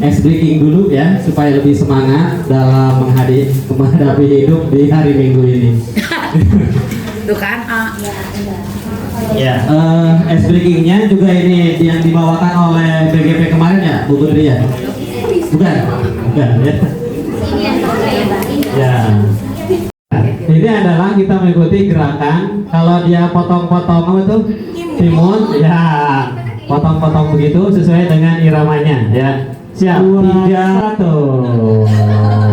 ice breaking dulu ya supaya lebih semangat dalam menghadapi hidup di hari Minggu ini. Tuh kan? Ya, ice breakingnya juga ini yang dibawakan oleh BGP kemarin ya, Bu Putri ya? Bukan ya. Ya. Ini adalah kita mengikuti gerakan. Kalau dia potong-potong apa tuh? Timun, ya. Potong-potong begitu sesuai dengan iramanya ya. Siap, 3, 1.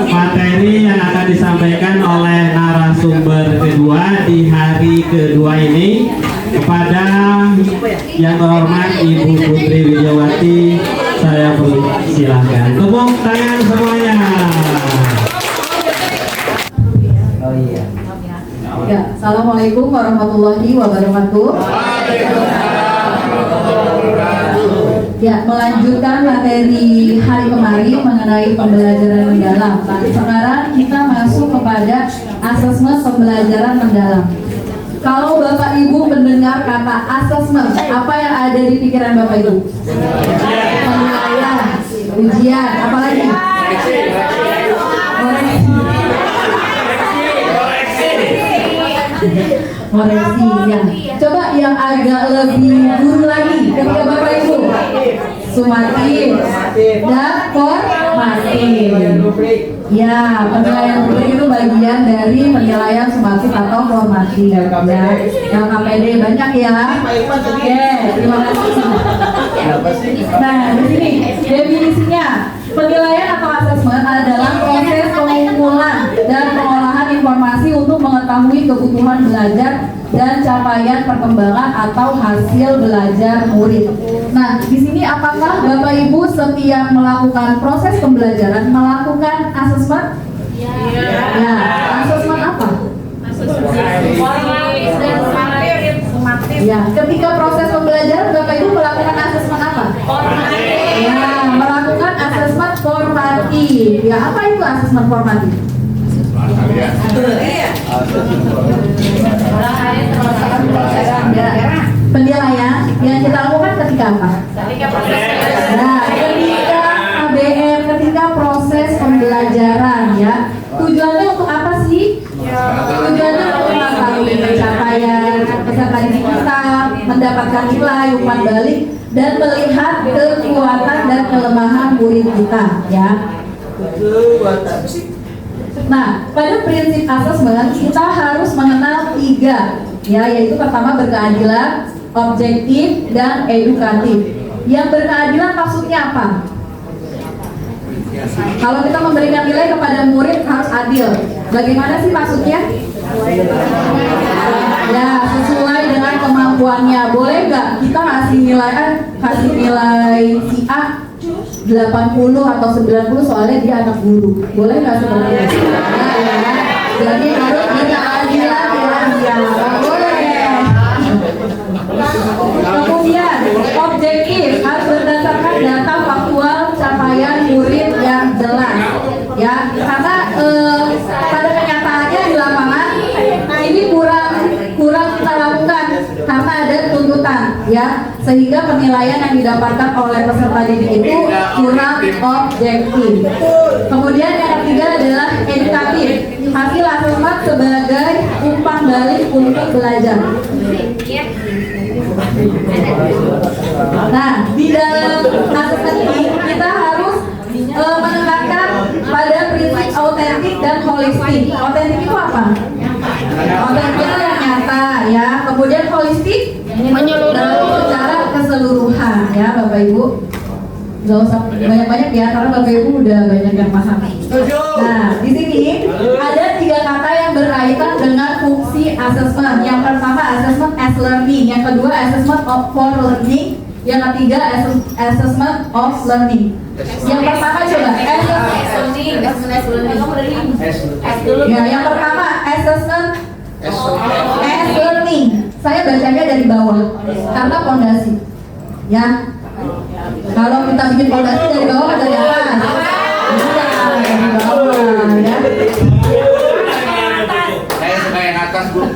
Materi yang akan disampaikan oleh narasumber kedua di hari kedua ini kepada yang terhormat Ibu Putri Widiawati, saya persilahkan. Tepuk tangan semuanya. Oh iya. Ya, assalamualaikum warahmatullahi wabarakatuh. Ya, melanjutkan materi hari kemarin mengenai pembelajaran mendalam. Sekarang kita masuk kepada asesmen pembelajaran mendalam. Kalau Bapak Ibu mendengar kata asesmen, apa yang ada di pikiran Bapak Ibu? Penilaian, ujian, apa lagi? Koreksi ya. Coba yang agak lebih guru lagi ketika Bapak Ibu sumatif dan formatif. Ya, penilaian rubrik itu bagian dari penilaian sumatif atau formatif ya. LKPD banyak ya. Oke, terima kasih. Nah, di sini definisinya. Penilaian atau asesmen adalah proses pengumpulan dan pengolahan informasi untuk mengetahui kebutuhan belajar dan capaian perkembangan atau hasil belajar murid. Nah, di sini apakah Bapak Ibu setiap melakukan proses pembelajaran melakukan asesmen? Ya, asesmen apa? Formatif dan sumatif. Ya, ketika proses pembelajaran Bapak Ibu melakukan asesmen apa? Formatif. Ya, melakukan asesmen formatif. Ya, apa itu asesmen formatif? Penilaian yang kita lakukan ketika apa? Ketika proses Nah, ketika KBM, ketika proses pembelajaran murid kita, ya. Nah, pada prinsip asesmen kita harus mengenal 3, ya, yaitu pertama berkeadilan, objektif, dan edukatif. Yang berkeadilan maksudnya apa? Kalau kita memberikan nilai kepada murid harus adil. Bagaimana sih maksudnya? Ya, sesuai dengan kemampuannya. Boleh nggak kita kasih nilai si A 80 atau 90 soalnya dia anak guru? Boleh nggak seperti itu? Ya. Jadi harus berkeadilan ya. Boleh. Kemudian objektif harus berdasarkan data faktual capaian murid yang jelas, ya, karena pada kenyataannya di lapangan ini kurang kita lakukan karena ada tuntutan, ya, sehingga penilaian yang didapatkan oleh peserta didik itu kurang objektif. Kemudian yang ketiga adalah edukatif, hasil asesmen sebagai umpan balik untuk belajar. Nah, di dalam asesmen ini kita harus menekankan pada prinsip autentik dan holistik. Autentik itu apa? Autentik itu yang nyata, ya. Kemudian holistik menyeluruh secara keseluruhan, ya, Bapak Ibu. Gak usah banyak-banyak ya, karena Bapak Ibu udah banyak yang paham. Nah, di sini ada 3 kata yang berkaitan dengan fungsi asesmen. Yang pertama assessment as learning, yang kedua assessment for learning, yang ketiga assessment of learning. Yang pertama coba ya, yang pertama assessment as learning. Saya bacanya dari bawah karena fondasi, ya. Kalau kita bikin fondasi dari bawah dari atas, dari bawah, ya. Saya suka yang atas, Bu.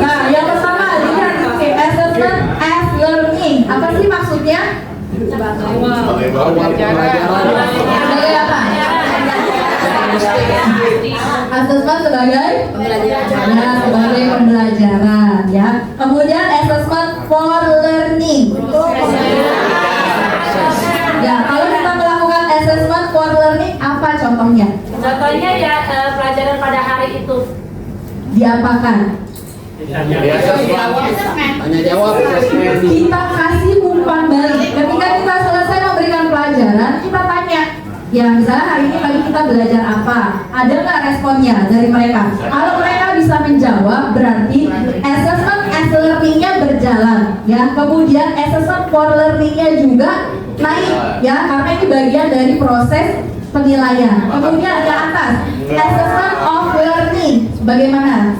Nah, yang pertama lihat assessment as learning. Apa sih maksudnya? Sebagai bawah Sebagai apa? Assessment sebagai pembelajaran. Nah, sebagai pembelajaran, ya. Kemudian assessment for learning. Ya, kalau kita melakukan assessment for learning, apa contohnya? Contohnya ya pelajaran pada hari itu. Diapakan? Tanya jawab. Kita kasih umpan balik. Ketika kita selesai memberikan pelajaran, kita tanya, ya, misalnya hari ini pagi kita belajar apa? Ada nggak responnya dari mereka? Kalau mereka bisa menjawab, berarti assessment as learning-nya berjalan, ya. Kemudian assessment for learning-nya juga naik, ya, karena ini bagian dari proses penilaian. Kemudian ke atas, assessment of learning, bagaimana?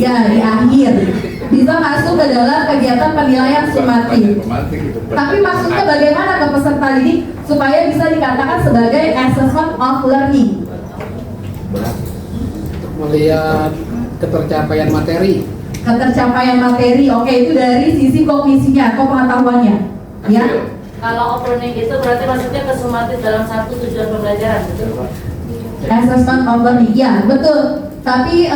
Ya, di akhir bisa masuk ke dalam kegiatan penilaian sumatif. Tapi maksudnya bagaimana ke peserta didik supaya bisa dikatakan sebagai assessment of learning? Melihat ketercapaian materi. Ketercapaian materi, oke, itu dari sisi kognisinya atau pengetahuannya, ya. Kalau of learning itu berarti maksudnya kesumatif dalam satu tujuan pembelajaran, betul? Assessment of learning, ya, betul. Tapi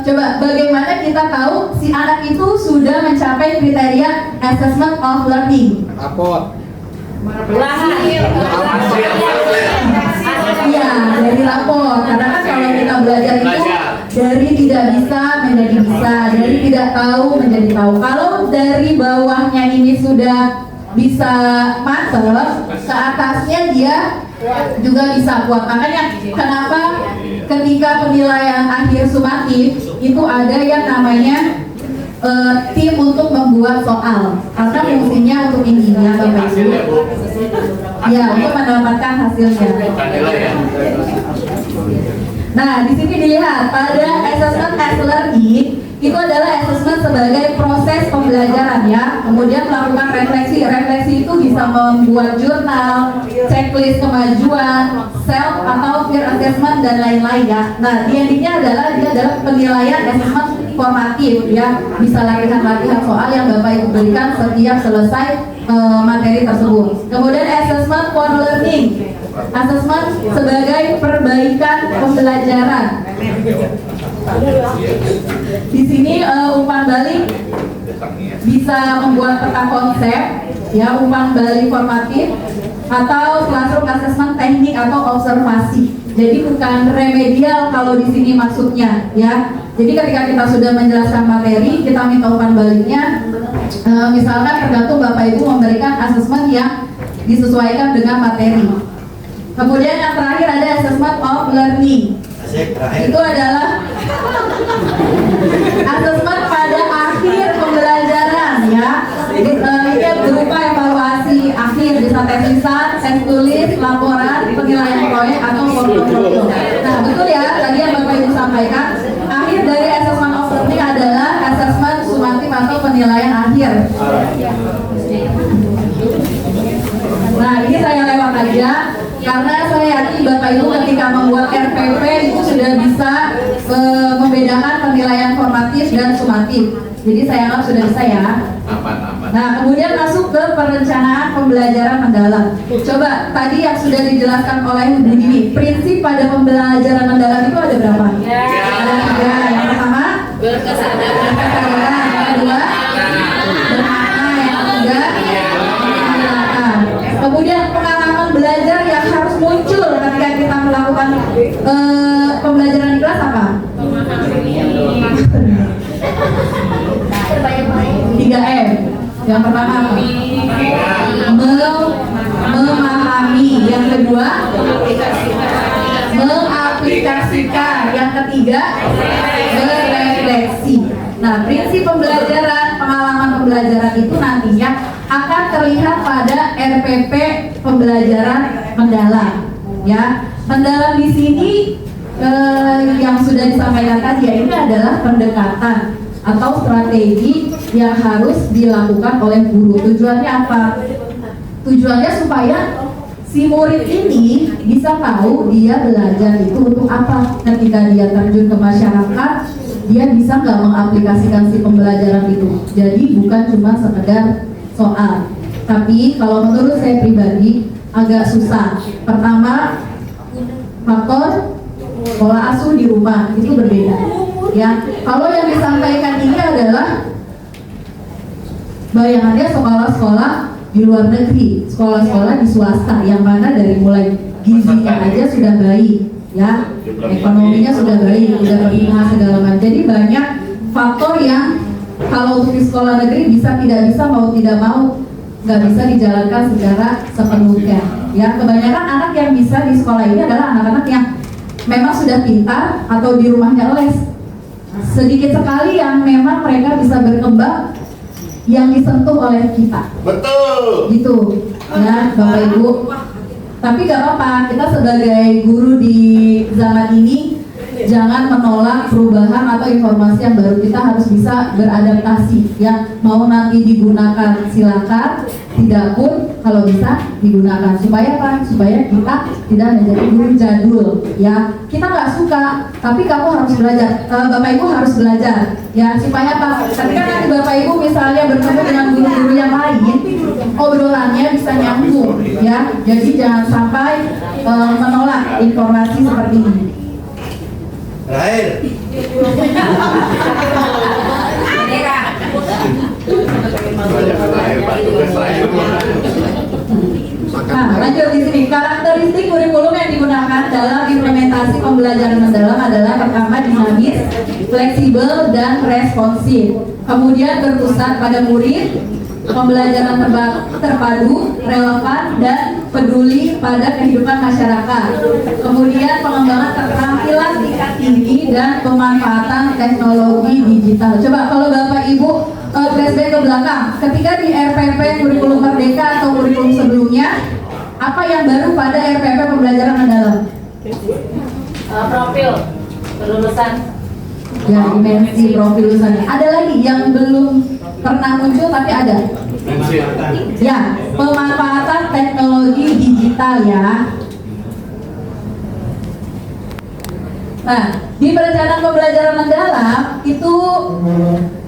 coba bagaimana kita tahu si anak itu sudah mencapai kriteria assessment of learning? Raport. Iya, dari rapor. Karena kan kalau kita belajar itu dari tidak bisa menjadi bisa, dari tidak tahu menjadi tahu. Kalau dari bawahnya ini sudah bisa mantap, ke atasnya dia juga bisa kuat. Makanya kenapa ketika penilaian akhir sumatif itu ada yang namanya tim untuk membuat soal, karena fungsinya untuk intinya Bapak Ibu, ya, untuk mendapatkan hasilnya. Nah, di sini dilihat pada assessment as learning itu adalah assessment sebagai proses pembelajaran, ya. Kemudian melakukan refleksi. Refleksi itu bisa membuat jurnal, checklist kemajuan, self atau peer assessment dan lain-lain, ya. Nah, dia adalah penilaian assessment formatif, ya. Bisa latihan soal yang Bapak Ibu berikan setiap selesai materi tersebut. Kemudian assessment for learning. Assessment sebagai perbaikan pembelajaran. Di sini umpan balik bisa membuat peta konsep, ya, umpan balik formatif atau classroom assessment teknik atau observasi. Jadi bukan remedial kalau di sini maksudnya, ya. Jadi ketika kita sudah menjelaskan materi, kita minta umpan baliknya. Misalkan tergantung Bapak Ibu memberikan asesmen yang disesuaikan dengan materi. Kemudian yang terakhir ada assessment of learning. Itu adalah asesmen pada akhir pembelajaran, ya. Ini berupa evaluasi akhir, bisa tes lisan, tes tulis, laporan, penilaian proyek atau portofolio. Nah, betul ya, tadi yang Bapak Ibu sampaikan. Akhir dari assessment of learning adalah assessment sumatif atau penilaian akhir. Nah, ini saya lewat aja karena saya yakin Bapak Ibu ketika membuat RPP itu sudah bisa membedakan penilaian formatif dan sumatif. Jadi saya anggap sudah bisa ya. Nah, kemudian masuk ke perencanaan pembelajaran mendalam. Coba tadi yang sudah dijelaskan oleh Bu Dini, prinsip pada pembelajaran mendalam itu ada berapa? Ada 3. Yang pertama, berkesadaran. Yang kedua, bermakna. Yang ketiga, menyenangkan. Kemudian pengalaman belajar yang harus muncul ketika kita melakukan pembelajaran di kelas apa? 3M. Yang pertama apa? Memahami. Yang kedua, mengaplikasikan. Yang ketiga, berefleksi. Nah, prinsip pembelajaran, pengalaman pembelajaran itu nantinya akan terlihat pada RPP pembelajaran mendalam. Ya, mendalam di sini yang sudah disampaikan tadi ya, ini adalah pendekatan atau strategi yang harus dilakukan oleh guru. Tujuannya apa? Tujuannya supaya si murid ini bisa tahu dia belajar itu untuk apa. Ketika dia terjun ke masyarakat, dia bisa nggak mengaplikasikan si pembelajaran itu. Jadi bukan cuma sekedar soal. Tapi kalau menurut saya pribadi agak susah. Pertama, faktor pola asuh di rumah itu berbeda. Ya, kalau yang disampaikan ini adalah bayangannya sekolah-sekolah di luar negeri, sekolah-sekolah di swasta yang mana dari mulai gizinya aja sudah baik, ya, ekonominya sudah baik, sudah berpihak segala macam. Jadi banyak faktor yang kalau untuk di sekolah negeri bisa tidak bisa, mau tidak mau nggak bisa dijalankan secara sepenuhnya. Ya, kebanyakan anak yang bisa di sekolah ini adalah anak-anak yang memang sudah pintar atau di rumahnya les. Sedikit sekali yang memang mereka bisa berkembang yang disentuh oleh kita. Betul. Gitu, ya Bapak Ibu. Tapi gak apa-apa, kita sebagai guru di zaman ini jangan menolak perubahan atau informasi yang baru. Kita harus bisa beradaptasi. Ya, mau nanti digunakan silakan, tidak pun kalau bisa digunakan. Supaya apa? Supaya kita tidak menjadi guru jadul. Ya, kita nggak suka, tapi kamu harus belajar. Bapak Ibu harus belajar. Ya, supaya apa? Ketika nanti Bapak Ibu misalnya bertemu dengan guru-guru yang lain, obrolannya bisa nyambung. Ya, jadi jangan sampai menolak informasi seperti ini. Terakhir. Nah, lanjut di sini. Karakteristik kurikulum yang digunakan dalam implementasi pembelajaran mendalam adalah pertama dinamis, fleksibel, dan responsif. Kemudian berpusat pada murid, pembelajaran terpadu, relevan, dan peduli pada kehidupan masyarakat. Kemudian pengembangan keterampilan tingkat tinggi dan pemanfaatan teknologi digital. Coba kalau Bapak Ibu flashback ke belakang, ketika di RPP kurikulum Merdeka atau kurikulum sebelumnya, apa yang baru pada RPP pembelajaran mendalam? Profil kelulusan. Ya, dimensi profil lulusannya. Ada lagi yang belum pernah muncul tapi ada. Ya, pemanfaatan teknologi digital ya. Nah, di perencanaan pembelajaran mendalam itu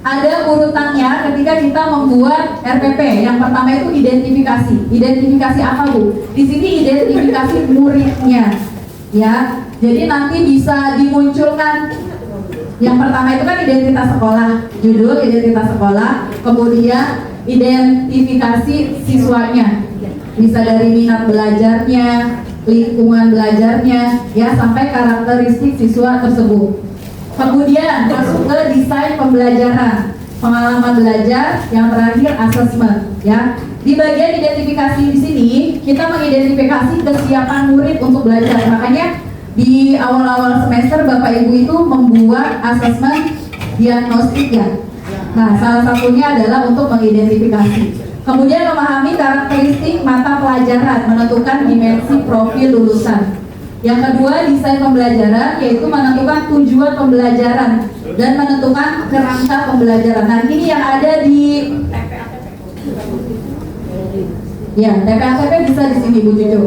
ada urutannya ketika kita membuat RPP. Yang pertama itu identifikasi. Identifikasi apa, Bu? Di sini identifikasi muridnya. Ya. Jadi nanti bisa dimunculkan. Yang pertama itu kan identitas sekolah, judul identitas sekolah, kemudian identifikasi siswanya. Bisa dari minat belajarnya, lingkungan belajarnya, ya sampai karakteristik siswa tersebut. Kemudian masuk ke desain pembelajaran, pengalaman belajar, yang terakhir asesmen, ya. Di bagian identifikasi di sini kita mengidentifikasi kesiapan murid untuk belajar. Makanya di awal-awal semester Bapak Ibu itu membuat asesmen diagnostik ya. Nah, salah satunya adalah untuk mengidentifikasi. Kemudian memahami karakteristik mata pelajaran, menentukan dimensi profil lulusan. Yang kedua, desain pembelajaran, yaitu menentukan tujuan pembelajaran dan menentukan kerangka pembelajaran. Nah, ini yang ada di ya, TPATP bisa di sini Bu Cucu.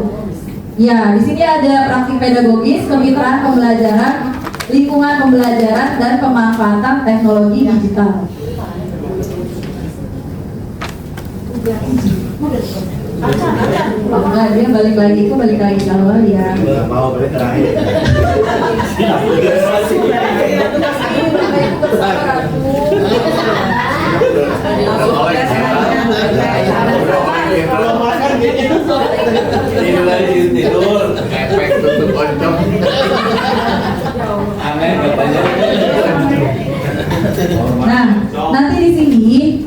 Ya, di sini ada praktik pedagogis, kemitraan pembelajaran, lingkungan pembelajaran, dan pemanfaatan teknologi digital. Enggak, dia balik lagi ke awal ya. Mau balik terakhir. Kalau makan tidur, efek tutup oncom. Aneh katanya. Nah, nanti di sini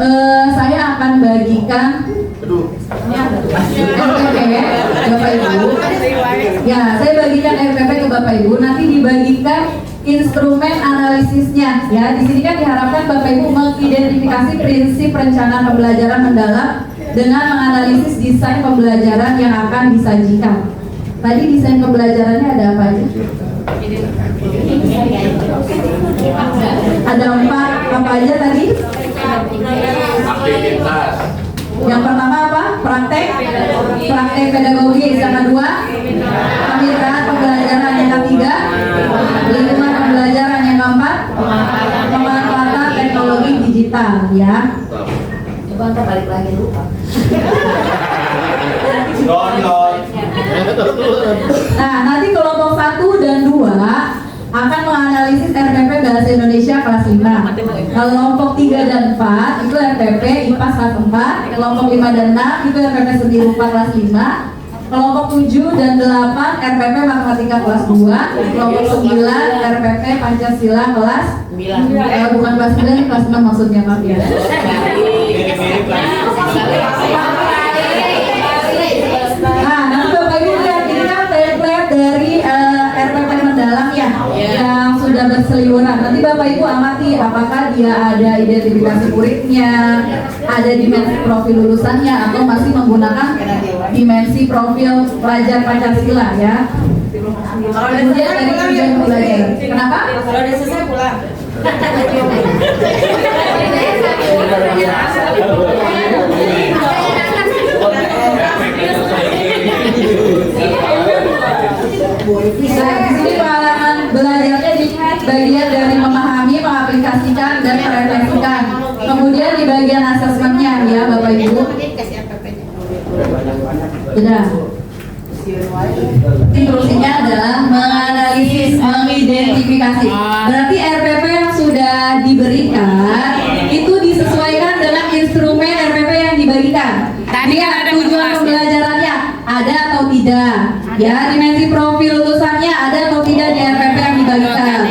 saya akan bagikan RPP Bapak Ibu. Ya, saya bagikan RPP ke Bapak Ibu. Nanti dibagikan instrumen analisisnya. Ya, di sini kan diharapkan Bapak Ibu mengidentifikasi prinsip perencanaan pembelajaran mendalam dengan menganalisis desain pembelajaran yang akan disajikan. Tadi desain pembelajarannya ada apa aja? Ada 4 apa aja tadi? Aktivitas. Yang pertama apa? Praktek pedagogis. Yang kedua, kemitraan pembelajaran. Yang ketiga, lingkungan pembelajaran. Yang keempat, pemanfaatan teknologi digital. Ya. Coba ntar balik lagi lupa. Nah, nanti kelompok 1 dan 2 akan menganalisis RPP Bahasa Indonesia kelas 5. Kelompok 3 dan 4 itu RPP IPA kelas 4. Kelompok 5 dan 6 itu RPP Seni Rupa kelas 5. Kelompok 7 dan 8 RPP Matematika kelas 2. Kelompok 9 RPP Pancasila kelas 9. Bukan kelas 9, kelas 6 maksudnya, maaf ya. Nah, nanti Bapak Ibu lihat ini kan template dari RPP mendalam ya, yang sudah berseliweran. Nanti Bapak Ibu amati apakah dia ada identifikasi muridnya, ada dimensi profil lulusannya, atau masih menggunakan dimensi profil pelajar Pancasila ya. Kemudian dari tujuan pembelajaran. Kenapa? Kalau udah selesai pulang. Nah, di sini pengalaman belajarnya di bagian dari memahami, mengaplikasikan, dan merefleksikan. Kemudian di bagian asesmennya ya Bapak Ibu. Sudah. Instruksinya adalah menganalisis, mengidentifikasi. Berarti RPP yang sudah diberikan itu disesuaikan dengan instrumen RPP yang dibagikan. Tadi ada tujuan pembelajarannya ada atau tidak? Ya, dimensi profil lulusannya ada atau tidak di RPP yang dibagikan?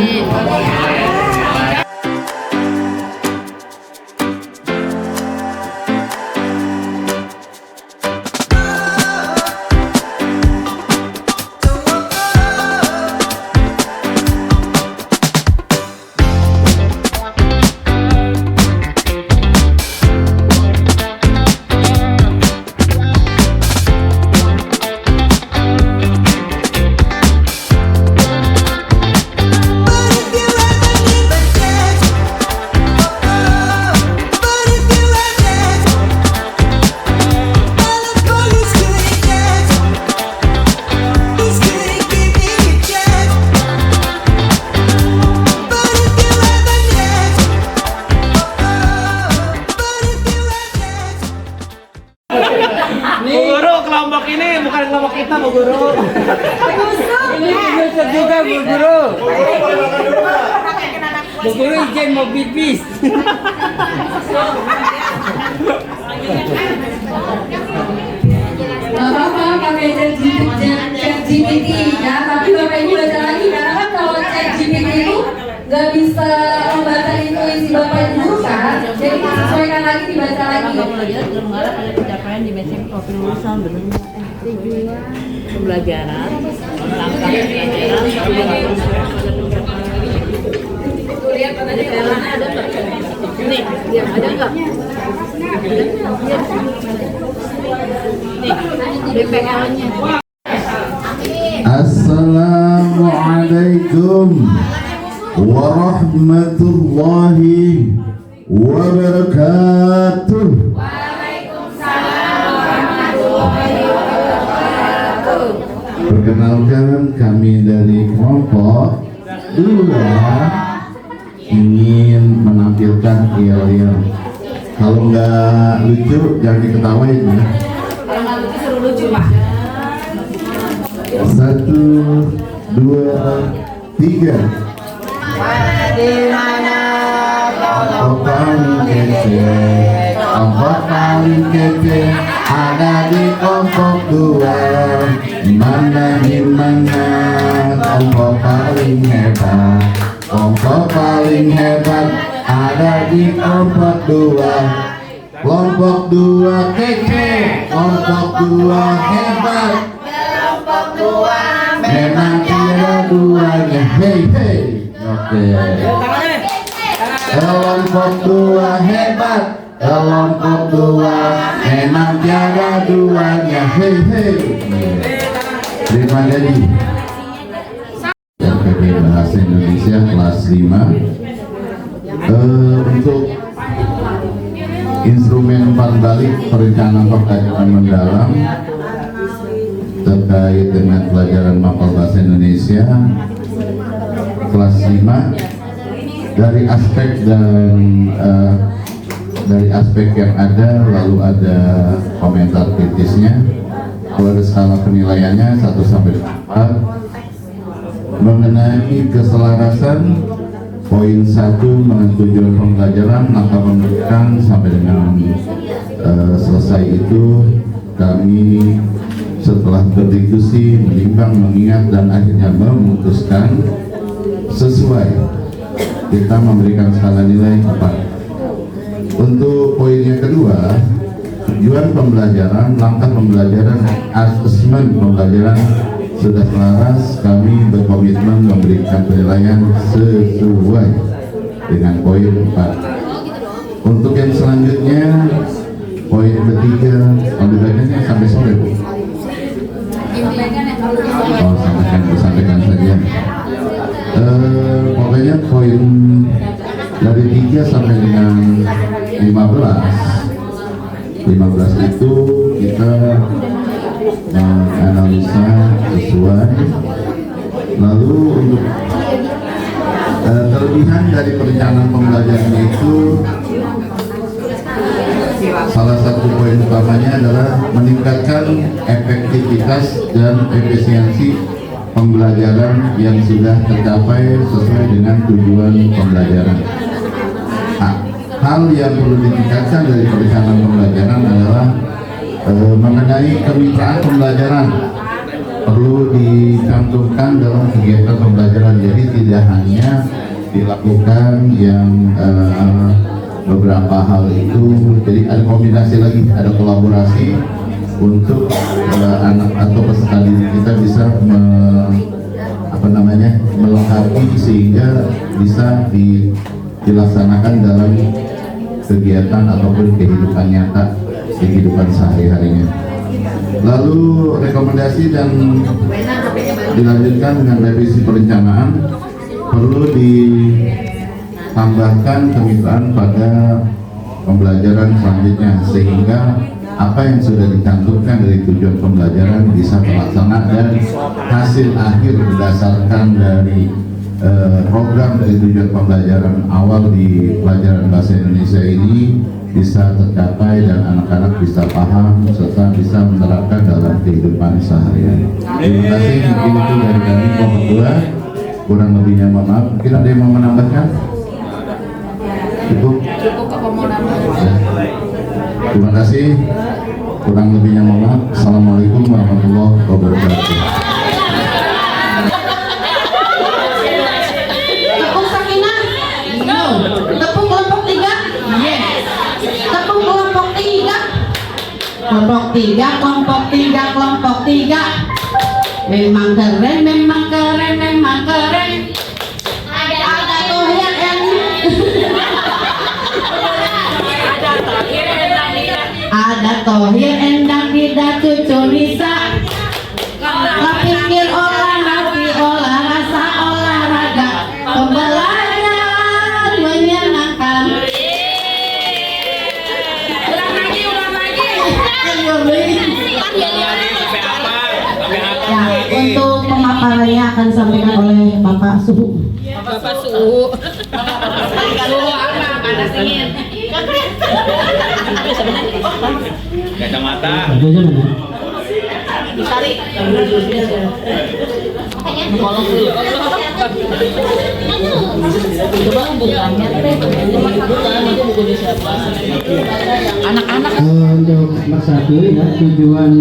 Bu Guru izin mau pipis. pakai ChatGPT ya, tapi Bapak Ibu baca lagi karena kan kalau ChatGPT itu nggak bisa membaca intuisi Bapak Ibu kan, jadi disesuaikan lagi, dibaca lagi. Pencapaian di basic profil lulusan pembelajaran, langkah pembelajaran, Lihat pada jalannya ada nih, diam ada nggak? Nih, DPL-nya. Assalamualaikum warahmatullahi wabarakatuh. Perkenalkan, kami dari kelompok 2 ingin menampilkan yel-yel. Kalau nggak lucu jangan diketawain ya. Kalau nggak lucu suruh lucu Pak. 1, 2, 3. Kelompok paling kece, kelompok paling kece ada di kelompok 2. Mana di mana kelompok paling hebat, kelompok paling hebat ada di kelompok 2. Kelompok 2 kece, kelompok 2 hebat, kelompok 2 memang tiada duanya. Hey hey. Oke. Kelompok 2 hebat, kelompok 2 memang tiada duanya. Hey hey. Terima kasih. RPP Bahasa Indonesia kelas 5. Untuk instrumen umpan balik perencanaan pembelajaran mendalam terkait dengan pelajaran mapel bahasa Indonesia kelas 5, dari aspek dan dari aspek yang ada, lalu ada komentar kritisnya. Kalau ada skala penilaiannya 1 sampai 4 mengenai keselarasan. Poin 1 mengenai tujuan pembelajaran, langkah pemberitaan sampai dengan selesai itu kami setelah berdiskusi, menimbang, mengingat dan akhirnya memutuskan sesuai kita memberikan skala nilai 4. Untuk poin yang kedua, tujuan pembelajaran, langkah pembelajaran, asesmen pembelajaran sudah selaras, kami berkomitmen memberikan penilaian sesuai dengan poin 4. Untuk yang selanjutnya, poin ketiga, pembelajarannya sampai sore Bu. Oh, sampaikan saja. Pokoknya poin dari 3 sampai dengan 15 itu kita menganalisa sesuai. Lalu untuk kelebihan dari perencanaan pembelajaran itu, salah satu poin utamanya adalah meningkatkan efektivitas dan efisiensi pembelajaran yang sudah tercapai sesuai dengan tujuan pembelajaran. Hal yang perlu ditingkatkan dari perencanaan pembelajaran adalah mengenai kemitraan pembelajaran, perlu dicantumkan dalam kegiatan pembelajaran. Jadi tidak hanya dilakukan yang beberapa hal itu, jadi ada kombinasi lagi, ada kolaborasi untuk anak atau peserta didik kita bisa melengkapi sehingga bisa dilaksanakan dalam kegiatan ataupun kehidupan nyata, kehidupan sehari-harinya. Lalu rekomendasi dan dilanjutkan dengan revisi perencanaan, perlu ditambahkan kemitraan pada pembelajaran selanjutnya sehingga apa yang sudah dicantumkan dari tujuan pembelajaran bisa terlaksana dan hasil akhir berdasarkan dari program dari tujuan pembelajaran awal di pelajaran bahasa Indonesia ini bisa tercapai dan anak-anak bisa paham serta bisa menerapkan dalam kehidupan sehari-hari. Terima kasih, mungkin itu dari kami kelompok 2. Kurang lebihnya mohon maaf. Mungkin ada yang mau menambahkan? Cukup? Cukup apa mau nambah? Terima kasih. Kurang lebihnya mohon maaf. Assalamualaikum warahmatullahi wabarakatuh. Tepung Sakinah. Tepung kelompok 3. Tepung kelompok 3. Kelompok 3, kelompok 3, kelompok 3. Memang keren, memang keren, memang keren. Ada tohir yang ada tohir endang tidak cucu Nisa. Pikir olah hati, olah rasa, olahraga, pembelajaran menyenangkan. Ya, untuk pemaparannya akan disampaikan oleh Bapak Suhu. Bapak suhu. Suhu apa? Panas dingin. Kacamata. Ditarik. Coba hubungannya. Itu bukunya siapa? Anak-anak. Untuk nomor 1 ya, tujuan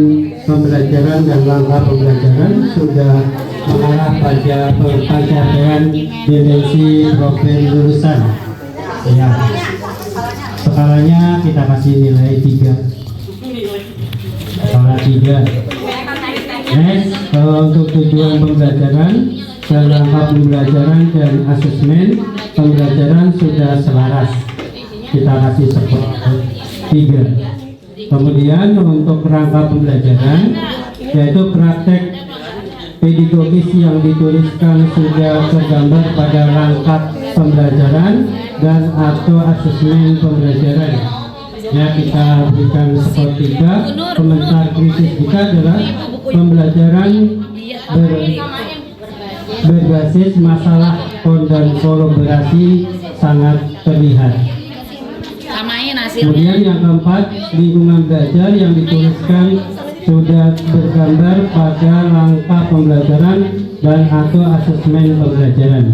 pembelajaran dan langkah pembelajaran sudah mengarah pada pencapaian dimensi profil lulusan. Ya, skalanya kita kasih nilai 3. Skala 3. Next, untuk tujuan pembelajaran dan langkah pembelajaran dan asesmen pembelajaran sudah selaras. Kita kasih skor 3. Kemudian untuk rangka pembelajaran yaitu praktek pedagogis yang dituliskan sudah tergambar pada rangka pembelajaran dan atau asesmen pembelajaran. Ya, kita berikan skor 3. Komentar kritis kita adalah pembelajaran berbasis masalah dan kolaborasi sangat terlihat. Samain hasilnya. Kemudian yang keempat, lingkungan belajar yang dituliskan sudah bergambar pada langkah pembelajaran dan atau asesmen pembelajaran.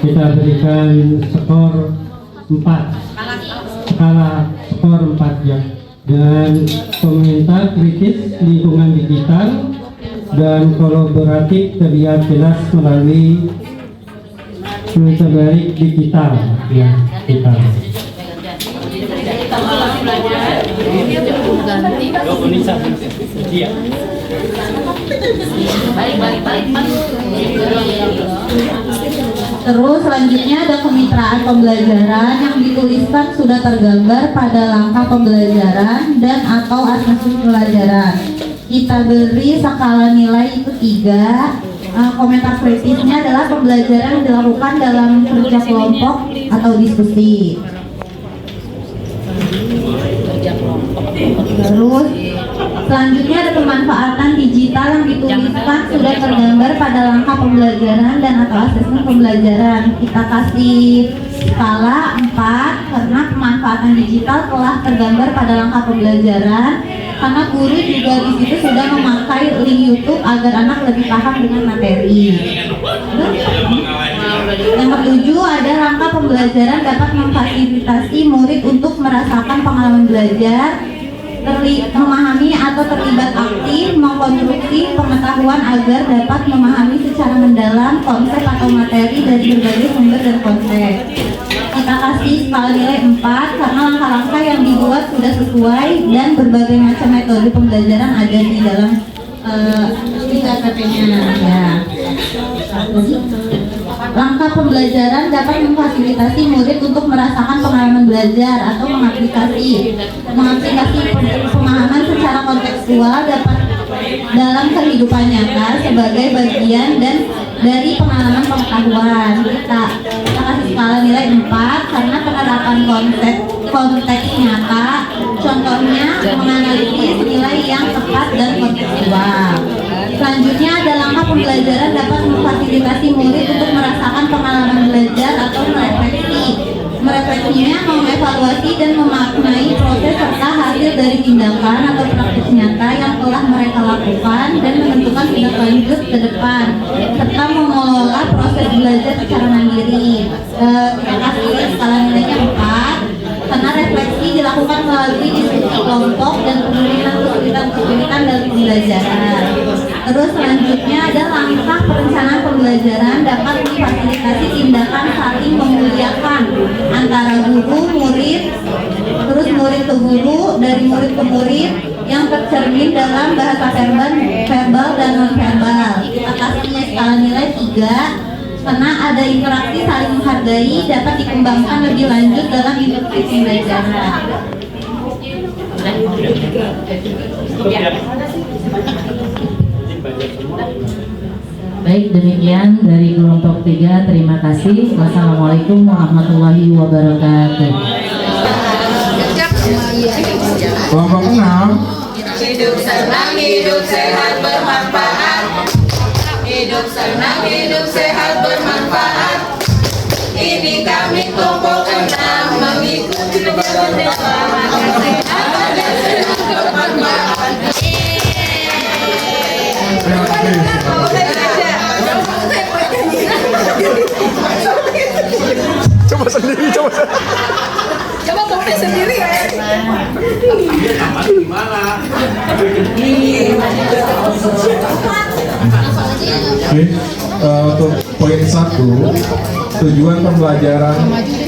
Kita berikan skor 4. Skala skor 4 ya. Dan komentar kritis lingkungan digital dan kolaboratif terlihat jelas melalui filter balik digital ya kita. Terus selanjutnya ada kemitraan pembelajaran yang dituliskan sudah tergambar pada langkah pembelajaran dan atau asesmen pembelajaran. Kita beri skala nilai itu 3. Komentar kritisnya adalah pembelajaran dilakukan dalam kerja kelompok atau diskusi. Terus selanjutnya ada pemanfaatan digital yang dituliskan sudah tergambar pada langkah pembelajaran dan atau asesmen pembelajaran. Kita kasih skala 4 karena pemanfaatan digital telah tergambar pada langkah pembelajaran karena guru juga di situ sudah memakai link YouTube agar anak lebih paham dengan materi. Yang ketujuh ada langkah pembelajaran dapat memfasilitasi murid untuk merasakan pengalaman belajar, memahami atau terlibat aktif, mengkonstruksi pengetahuan agar dapat memahami secara mendalam konsep atau materi dari berbagai sumber dan konsep. Kita kasih skala nilai 4 karena langkah-langkah yang dibuat sudah sesuai dan berbagai macam metode pembelajaran ada di dalam RPP-nya ya. Langkah pembelajaran dapat memfasilitasi murid untuk merasakan pengalaman belajar atau mengaplikasi pemahaman secara kontekstual dapat dalam kehidupan nyata sebagai bagian dan dari pengalaman pengetahuan. Kita kasih skala nilai 4 karena penerapan konteks nyata, contohnya menganalisis nilai yang tepat dan kontekstual. Selanjutnya ada langkah pembelajaran dapat memfasilitasi murid untuk merasakan pengalaman belajar atau merefleksinya, mengevaluasi dan memaknai proses serta hasil dari tindakan atau praktik nyata yang telah mereka lakukan dan menentukan tindak lanjut ke depan serta mengelola proses belajar secara mandiri. Kita kasih skala nilainya 4 karena refleksi dilakukan melalui diskusi kelompok dan penulisan kesulitan pembelajaran. Terus selanjutnya ada langkah perencanaan pembelajaran dapat memfasilitasi tindakan saling memuliakan antara guru, murid, terus murid ke guru, dari murid ke murid yang tercermin dalam bahasa verbal dan non-verbal. Kita kasihnya skala nilai 3 karena ada interaksi saling menghargai dapat dikembangkan lebih lanjut dalam industri pembelajaran. Baik, demikian dari kelompok 3. Terima kasih. Wassalamualaikum warahmatullahi wabarakatuh. Kelompok 6. Hidup senang, hidup sehat, bermanfaat. Hidup senang, hidup sehat, bermanfaat. Ini kami kelompok 6 mengikuti perjalanan kesehatan dan sehat bermanfaat. Coba sendiri, coba kopi sendiri. Oke, untuk poin 1, tujuan pembelajaran,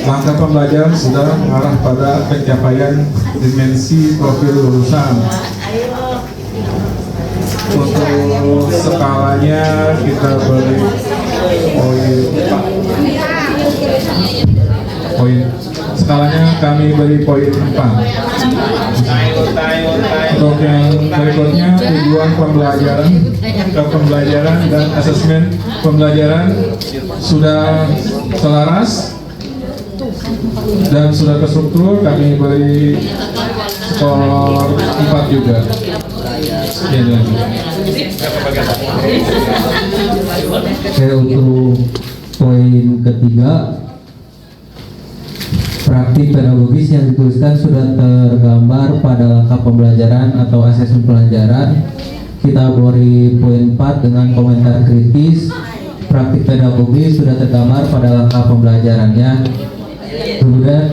langkah pembelajaran sudah mengarah pada pencapaian dimensi profil lulusan. Untuk skalanya kita beri skalanya kami beri poin 4. Untuk yang berikutnya, tujuan pembelajaran dan asesmen pembelajaran sudah selaras dan sudah terstruktur, kami beri skor 4 juga. Oke, untuk poin ketiga, praktik pedagogis yang dituliskan sudah tergambar pada langkah pembelajaran atau asesmen pelajaran. Kita beri poin 4 dengan komentar kritis. Praktik pedagogis sudah tergambar pada langkah pembelajarannya. Kemudian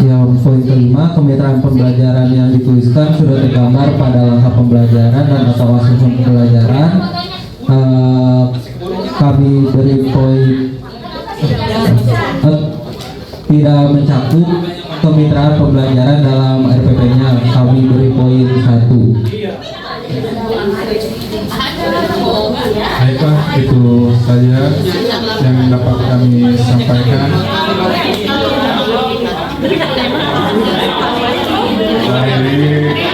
yang poin kelima, kemitraan pembelajaran yang dituliskan sudah tergambar pada langkah pembelajaran dan atau asesmen pembelajaran. Kami beri poin tidak mencakup kemitraan pembelajaran dalam RPP-nya. Kami beri poin 1. Baiklah, itu saja yang dapat kami sampaikan.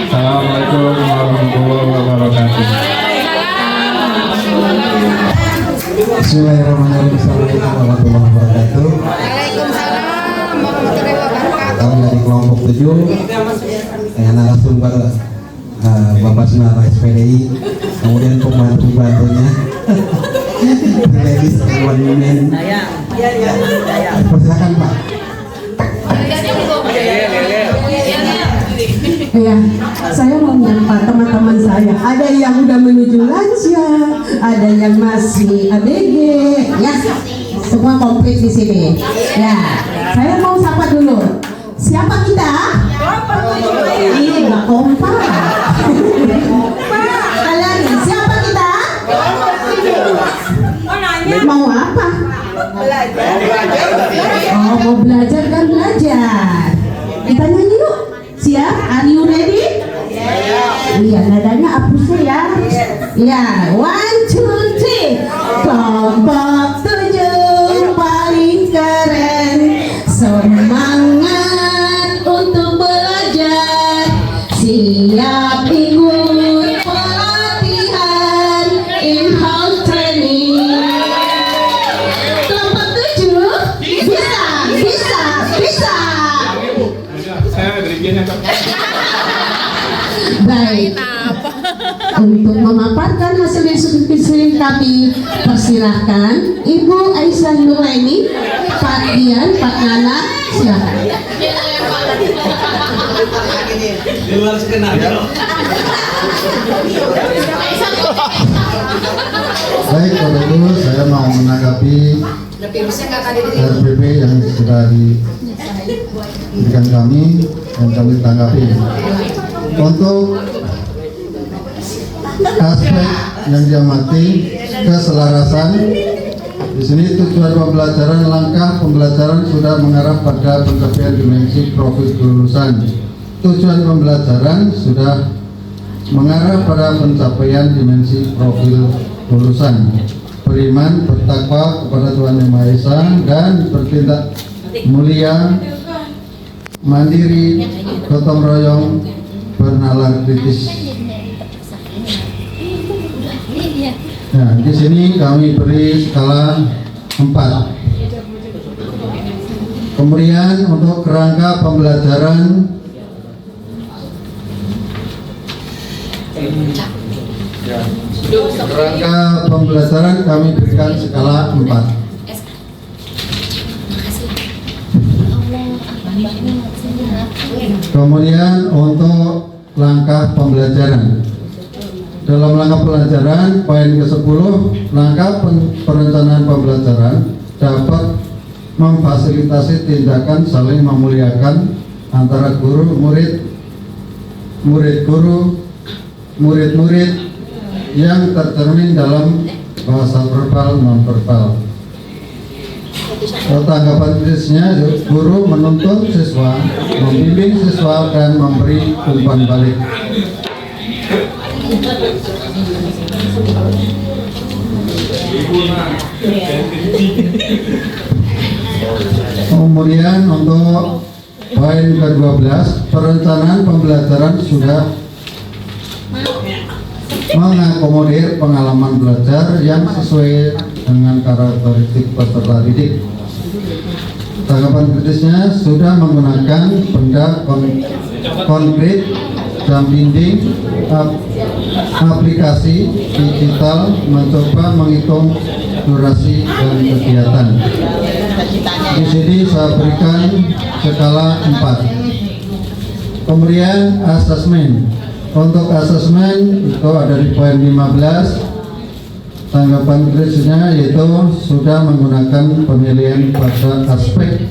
Assalamualaikum warahmatullahi wabarakatuh. Bismillahirrahmanirrahim. Assalamualaikum warahmatullahi wabarakatuh. Kami dari kelompok 7 dengan narasumber Bapak Sunara SPDI, kemudian pembantu-pembantunya ladies and women. Persilakan Pak. Ya, saya mau menyapa teman-teman saya. Ada yang udah menuju lansia, ada yang masih ABG, ya. Semua komplit di sini. Ya, saya mau sapa dulu. Siapa kita? Ini nggak kompak. Kalian siapa kita? Mau apa? Oh, mau belajar kan belajar. Kita nyanyi yuk. Siap? Are you ready? Iya, nadanya hapusnya ya. Ya, 1, 2, 3. Kelompok 7 paling keren. Semangat untuk belajar. Siap ikut pelatihan in-house training. Kelompok 7 bisa. Baik. Untuk memaparkan hasil diskusi kami, persilahkan Ibu Aisyah Nuraini, Pak Dian, Pak Nana, silakan. Di luar skenario. Baik, kalau itu saya mau menanggapi RPP yang sudah diberikan kami dan kami tanggapi. Untuk aspek yang diamati keselarasan, di sini tujuan pembelajaran, langkah pembelajaran sudah mengarah pada pencapaian dimensi profil kelulusan. Tujuan pembelajaran sudah mengarah pada pencapaian dimensi profil kelulusan. Beriman, bertakwa kepada Tuhan Yang Maha Esa dan bertindak mulia, mandiri, gotong royong, bernalar kritis. Nah, di sini kami beri skala 4. Kemudian untuk kerangka pembelajaran kami berikan skala 4. Kemudian untuk langkah pembelajaran, dalam langkah pembelajaran poin ke-10, langkah perencanaan pembelajaran dapat memfasilitasi tindakan saling memuliakan antara guru murid, murid-murid yang tercermin dalam bahasa verbal non-verbal. Tanggapan kritisnya, guru menuntun siswa, membimbing siswa dan memberi umpan balik. Kemudian untuk poin ke-12, perencanaan pembelajaran sudah mengakomodir pengalaman belajar yang sesuai dengan karakteristik peserta didik. Tanggapan kritisnya, sudah menggunakan benda konkret, jam dinding, aplikasi digital, mencoba menghitung durasi dan kegiatan. Di sini saya berikan skala 4. Kemudian asesmen. Untuk asesmen itu ada di poin 15. Tanggapan kritisnya yaitu sudah menggunakan penilaian pada aspek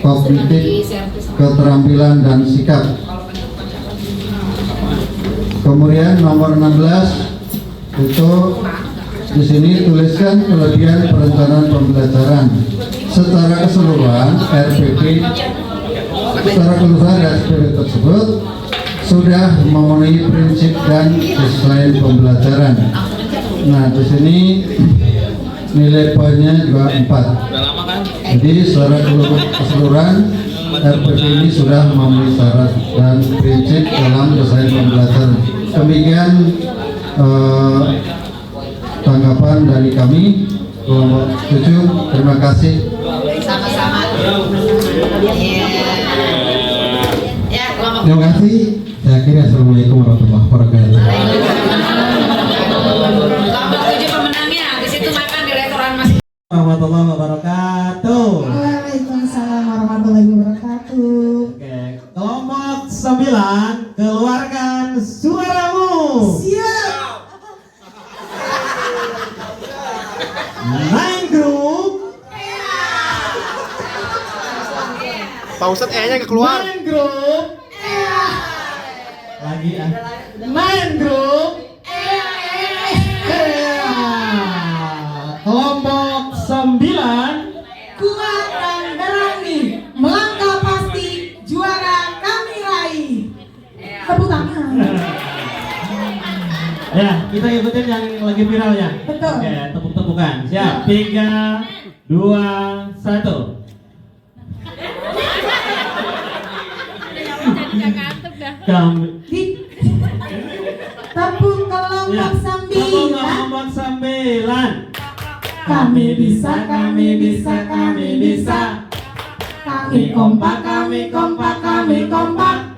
kognitif, keterampilan dan sikap. Kemudian nomor 16 itu di sini tuliskan kelebihan perencanaan pembelajaran. Secara keseluruhan RPP tersebut sudah memenuhi prinsip dan desain pembelajaran. Nah, di sini nilai poinnya juga 4. Jadi secara keseluruhan RPP ini sudah memenuhi syarat dan prinsip dalam desain pembelajaran. Demikian tanggapan dari kami kelompok 7. Terima kasih. Sama-sama. Terima kasih. Saya kira assalamualaikum warahmatullahi wabarakatuh. Kelompok 7 pemenangnya di situ makan di restoran Mas. Warahmatullahi wabarakatuh. Waalaikumsalam warahmatullahi wabarakatuh. Oke, kelompok 9, keluarkan suaramu. Siap. Main grup. Pak Ustadz E-nya keluar. Main grup. Lagi ah. Main grup. Kelompok 9, Kuat dan berani, melangkah pasti, juara kami raih. Tepuk tangan. ya kita ikutin yang lagi viral ya. Betul. Oke, tepuk-tepukan. Siap. 3, 2, 1. Kami Tepuk kelompok 9. kelompok 9. Kami bisa, kami bisa, kami bisa. Kami kompak, kami kompak, kami kompak.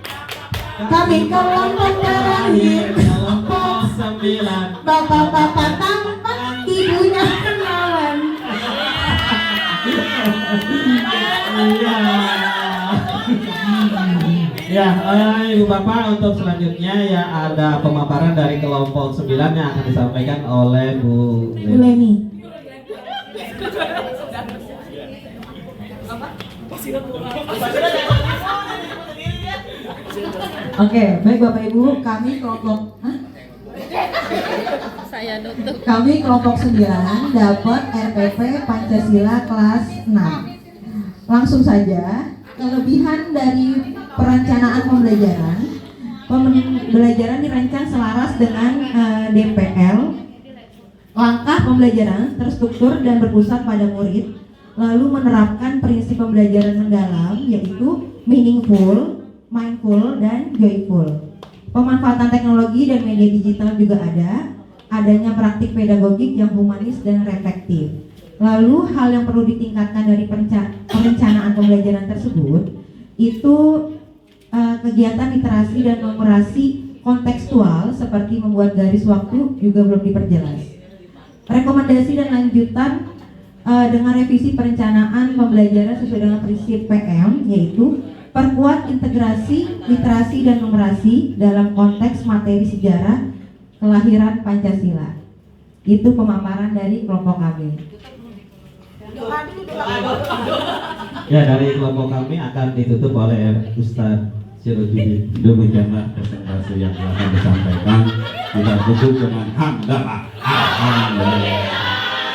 Kami kelompok terakhir. Kelompok 9. Bapak-bapak tampak, ibunya kenalan. Iya. Ya, Ibu Bapak, untuk selanjutnya ya ada pemaparan dari kelompok 9 yang akan disampaikan oleh Bu Leni. Oke, baik Bapak Ibu, kami kelompok kami kelompok 9 dapat RPP Pancasila kelas 6. Langsung saja, kelebihan dari perencanaan pembelajaran. Pembelajaran dirancang selaras dengan DPL. Langkah pembelajaran terstruktur dan berpusat pada murid, lalu menerapkan prinsip pembelajaran mendalam yaitu meaningful, mindful, dan joyful. Pemanfaatan teknologi dan media digital juga ada. Adanya praktik pedagogik yang humanis dan reflektif. Lalu hal yang perlu ditingkatkan dari perencanaan pembelajaran tersebut itu kegiatan literasi dan numerasi kontekstual seperti membuat garis waktu juga belum diperjelas. Rekomendasi dan lanjutan dengan revisi perencanaan pembelajaran sesuai dengan prinsip PM yaitu perkuat integrasi literasi dan numerasi dalam konteks materi sejarah kelahiran Pancasila. Itu pemaparan dari kelompok kami. Ya, dari kelompok kami akan ditutup oleh Ustadz Sirojudin. Demikianlah presentasi yang akan disampaikan. Kita tutup dengan hamdalah. Alhamdulillah.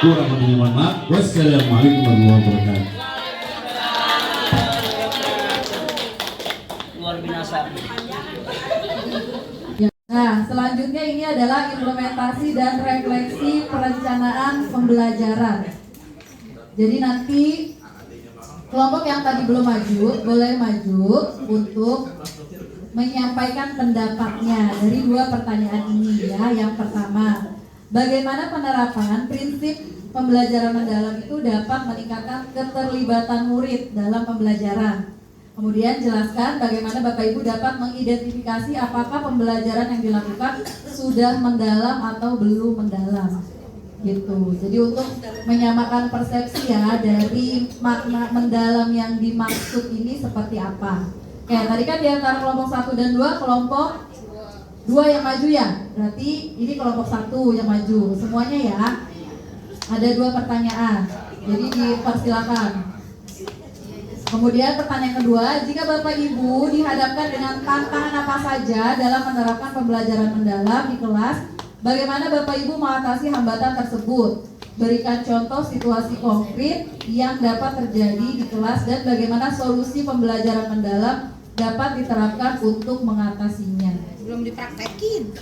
Kurang lebih mohon maaf. Wassalamualaikum warahmatullahi wabarakatuh. Luar biasa. Nah, selanjutnya ini adalah implementasi dan refleksi perencanaan pembelajaran. Jadi nanti kelompok yang tadi belum maju, boleh maju untuk menyampaikan pendapatnya dari dua pertanyaan ini ya. Yang pertama, bagaimana penerapan prinsip pembelajaran mendalam itu dapat meningkatkan keterlibatan murid dalam pembelajaran. Kemudian jelaskan bagaimana Bapak Ibu dapat mengidentifikasi apakah pembelajaran yang dilakukan sudah mendalam atau belum mendalam. Gitu. Jadi untuk menyamakan persepsi ya dari makna mendalam yang dimaksud ini seperti apa. Oke, tadi kan di antara kelompok 1 dan 2, kelompok 2 yang maju ya. Berarti ini kelompok 1 yang maju. Semuanya ya. Ada 2 pertanyaan. Jadi dipersilakan. Kemudian pertanyaan kedua, jika Bapak Ibu dihadapkan dengan tantangan apa saja dalam menerapkan pembelajaran mendalam di kelas, bagaimana Bapak Ibu mengatasi hambatan tersebut? Berikan contoh situasi konkret yang dapat terjadi di kelas dan bagaimana solusi pembelajaran mendalam dapat diterapkan untuk mengatasinya. Belum dipraktekin.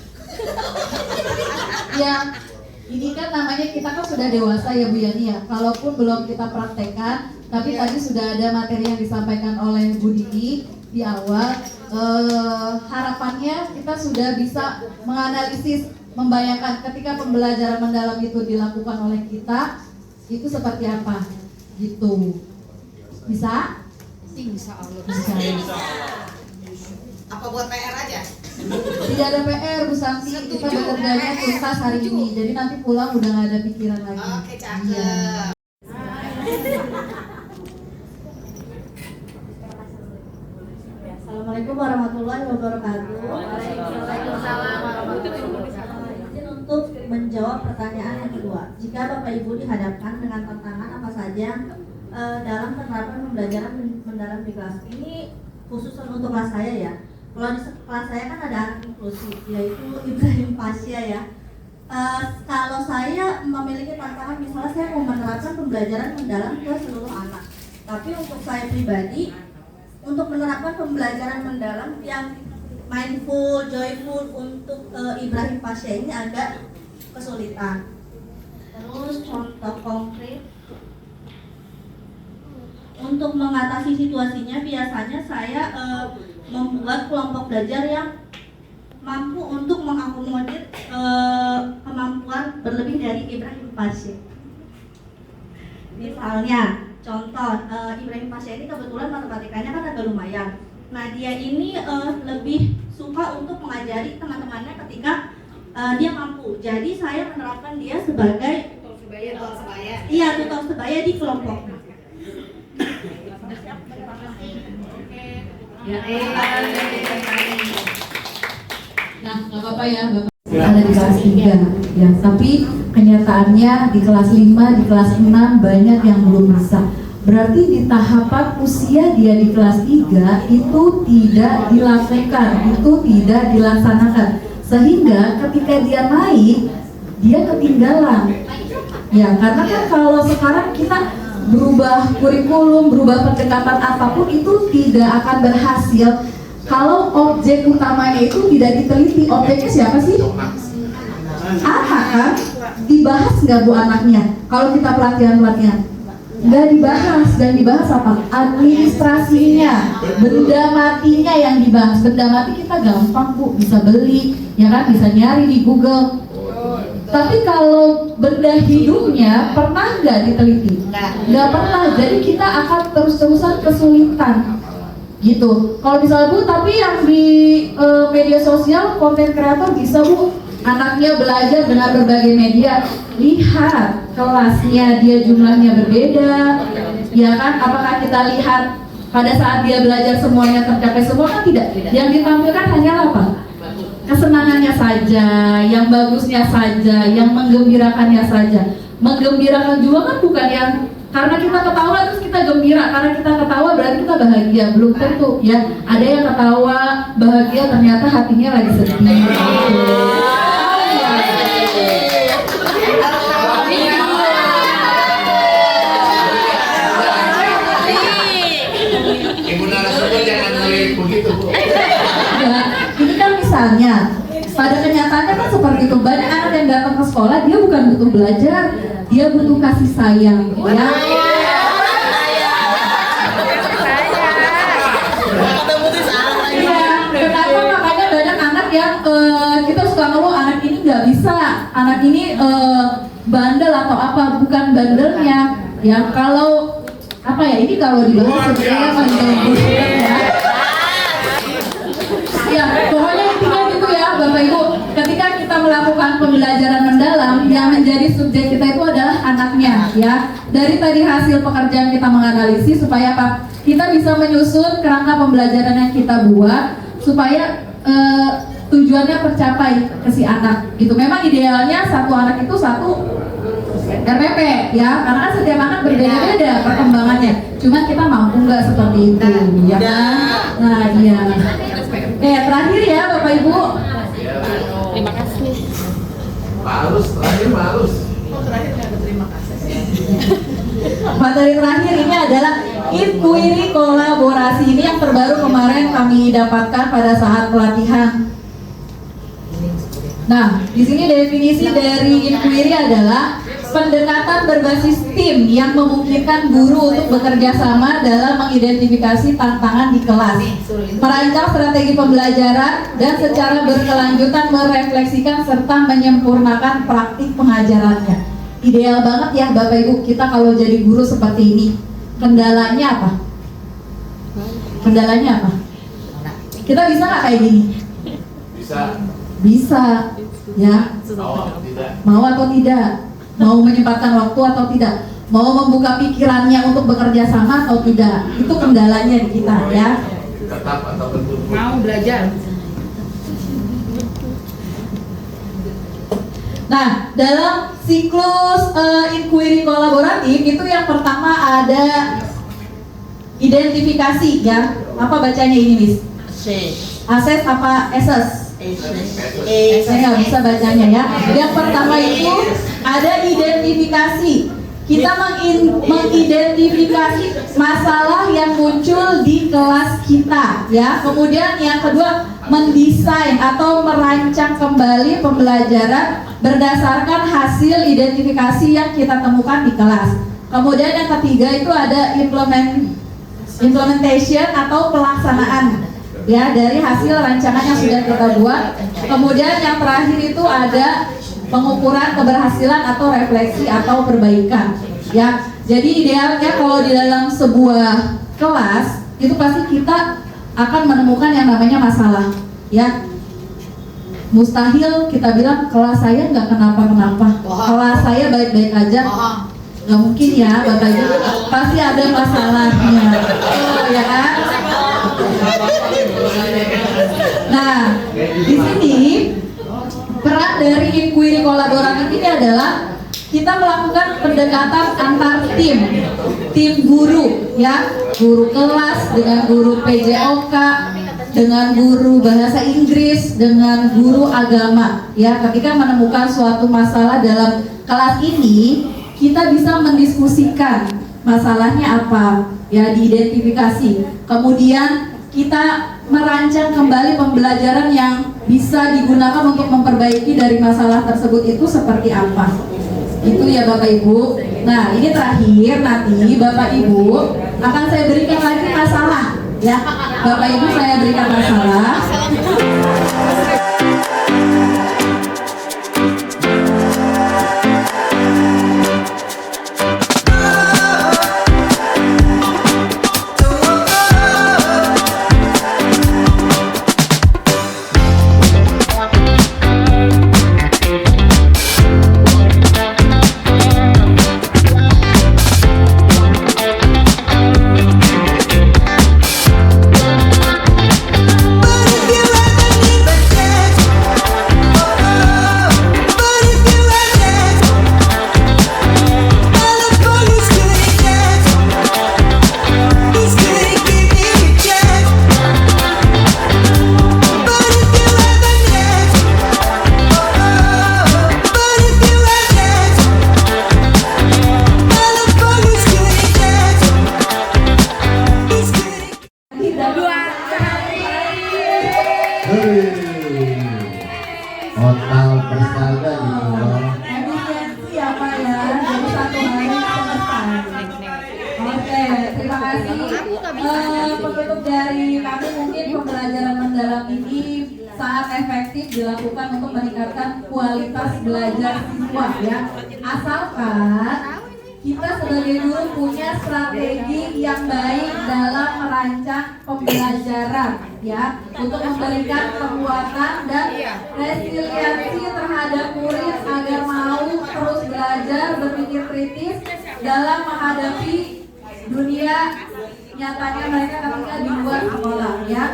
Ya, ini kan namanya kita kan sudah dewasa ya Bu Yani ya. Kalaupun belum kita praktekkan, tapi tadi sudah ada materi yang disampaikan oleh Bu Dini di awal. Harapannya kita sudah bisa menganalisis, membayangkan ketika pembelajaran mendalam itu dilakukan oleh kita, itu seperti apa, gitu. Bisa? Insya Allah. Bisa. Apa buat PR aja? Tidak ada PR Bu Santi, kita bekerjanya tuntas hari ini. Jadi nanti pulang udah gak ada pikiran lagi. Oke, cakep. Iya. Assalamualaikum warahmatullahi wabarakatuh. Waalaikumsalam warahmatullahi wabarakatuh. Izin untuk menjawab pertanyaan yang kedua. Jika Bapak Ibu dihadapkan dengan tantangan apa saja dalam penerapan pembelajaran mendalam di kelas, ini khusus untuk kelas saya ya. Kalau di kelas saya kan ada anak inklusif, yaitu Ibrahim Pasya ya. Kalau saya memiliki tantangan, misalnya saya mau menerapkan pembelajaran mendalam ke seluruh anak, tapi untuk saya pribadi, untuk menerapkan pembelajaran mendalam yang mindful, joyful untuk Ibrahim Pasya ini agak kesulitan. Terus contoh konkret untuk mengatasi situasinya, biasanya saya membuat kelompok belajar yang mampu untuk mengakomodir kemampuan berlebih dari Ibrahim Pasya. Misalnya, contoh Ibrahim Pasya ini kebetulan matematikanya kan agak lumayan. Nah, dia ini lebih suka untuk mengajari teman-temannya ketika dia mampu. Jadi saya menerapkan dia sebagai tutor sebaya di kelompok. Ya. Nah, nggak apa-apa ya, Bapak. Ada di kelas 3 ya, tapi kenyataannya di kelas 5, di kelas 6 banyak yang belum bisa. Berarti di tahapan usia dia di kelas 3 itu tidak dilakukan, itu tidak dilaksanakan. Sehingga ketika dia naik, dia ketinggalan. Ya, karena kan kalau sekarang kita berubah kurikulum, berubah pendekatan apapun itu tidak akan berhasil kalau objek utamanya itu tidak diteliti. Objeknya siapa sih? Anak kan? Dibahas nggak Bu anaknya? Kalau kita pelatihan-pelatihan nggak dibahas. Dan dibahas apa? Administrasinya, benda matinya yang dibahas. Benda mati kita gampang Bu, bisa beli, ya kan? Bisa nyari di Google. Tapi kalau benda hidupnya pernah nggak diteliti? Nggak pernah. Jadi kita akan terus-terusan kesulitan. Gitu. Kalau misalnya Bu, tapi yang di media sosial, konten kreator bisa Bu, anaknya belajar dengan berbagai media. Lihat kelasnya, dia jumlahnya berbeda, ya kan? Apakah kita lihat pada saat dia belajar semuanya tercapai semua? Kan tidak. Yang ditampilkan hanyalah apa? Kesenangannya saja, yang bagusnya saja, yang menggembirakannya saja. Menggembirakan juga kan bukan yang karena kita ketawa terus kita gembira, karena kita ketawa berarti kita bahagia. Belum tentu ya. Ada yang ketawa bahagia ternyata hatinya lagi sedih. Ibu narasumber jangan ngelirik begitu. Ya, ini kan misalnya pada kenyataannya kan seperti itu. Banyak anak yang datang ke sekolah dia bukan butuh belajar, dia butuh kasih sayang, ya. Kenapa makanya banyak anak yang kita suka ngomong anak ini nggak bisa, anak ini bandel atau apa? Bukan bandelnya, ya. Kalau apa ya, ini kalau dibahas sebenarnya mengganggukan ya. Ya, pokoknya intinya gitu ya Bapak Ibu. Ketika kita melakukan pembelajaran mendalam, yang menjadi subjek kita itu adalah anaknya, ya. Dari tadi hasil pekerjaan kita menganalisis supaya apa? Kita bisa menyusun kerangka pembelajaran yang kita buat supaya tujuannya tercapai ke si anak. Gitu. Memang idealnya satu anak itu satu RPP, ya, karena kan setiap anak berbeda-beda perkembangannya. Cuman kita mampu nggak seperti itu, ya kan? Nah, iya. Terakhir ya Bapak Ibu. Terima kasih. Terakhir Pak Materi terakhir ini adalah inquiry kolaborasi. Ini yang terbaru kemarin kami dapatkan pada saat pelatihan. Nah, di sini definisi dari inquiry adalah pendekatan berbasis tim yang memungkinkan guru untuk bekerja sama dalam mengidentifikasi tantangan di kelas, merancang strategi pembelajaran, dan secara berkelanjutan merefleksikan serta menyempurnakan praktik pengajarannya. Ideal banget ya Bapak Ibu kita kalau jadi guru seperti ini. Kendalanya apa? Kendalanya apa? Kita bisa nggak kayak gini? Bisa, ya. Mau atau tidak? Mau menyempatkan waktu atau tidak? Mau membuka pikirannya untuk bekerja sama atau tidak? Itu kendalanya di kita, ya. Tetap atau bentuk? Mau belajar. Nah, dalam siklus inquiry kolaboratif itu yang pertama ada identifikasi, ya. Apa bacanya ini, Miss? Assess apa assess? Saya nggak bisa bacanya ya. Yang pertama itu ada identifikasi. Kita mengidentifikasi masalah yang muncul di kelas kita, ya. Kemudian yang kedua mendesain atau merancang kembali pembelajaran berdasarkan hasil identifikasi yang kita temukan di kelas. Kemudian yang ketiga itu ada implementation atau pelaksanaan, ya, dari hasil rancangan yang sudah kita buat. Kemudian yang terakhir itu ada pengukuran keberhasilan atau refleksi atau perbaikan, ya. Jadi idealnya kalau di dalam sebuah kelas itu pasti kita akan menemukan yang namanya masalah, ya. Mustahil kita bilang kelas saya nggak kenapa-kenapa, kelas saya baik-baik aja. Nggak mungkin ya Bapak Ibu, pasti ada masalahnya, ya kan? Nah, di sini peran dari inquiry kolaboratif ini adalah kita melakukan pendekatan antar tim guru, ya, guru kelas dengan guru PJOK, dengan guru bahasa Inggris, dengan guru agama, ya. Ketika menemukan suatu masalah dalam kelas ini, kita bisa mendiskusikan masalahnya apa, ya, diidentifikasi. Kemudian kita merancang kembali pembelajaran yang bisa digunakan untuk memperbaiki dari masalah tersebut itu seperti apa. Itu ya Bapak Ibu. Nah, ini terakhir, nanti Bapak Ibu akan saya berikan lagi masalah, ya. Bapak Ibu saya berikan masalah. Total persada ini. Efisiensi ya Pak ya, jadi satu hari selesai. Oke, terima kasih. Penutup dari kami, mungkin pembelajaran mendalam ini sangat efektif dilakukan untuk meningkatkan kualitas belajar siswa, ya. Asalkan kita sebagai guru punya strategi yang baik dalam merancang pembelajaran, ya, untuk memberikan kekuatan dan resiliensi terhadap murid agar mau terus belajar, berpikir kritis dalam menghadapi dunia nyatanya mereka ketika di luar sekolah, ya.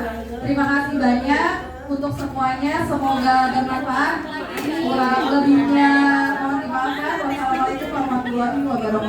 Terima kasih banyak untuk semuanya, semoga bermanfaat. Kurang lebihnya mohon dimaafkan. Wassalamualaikum warahmatullahi wabarakatuh.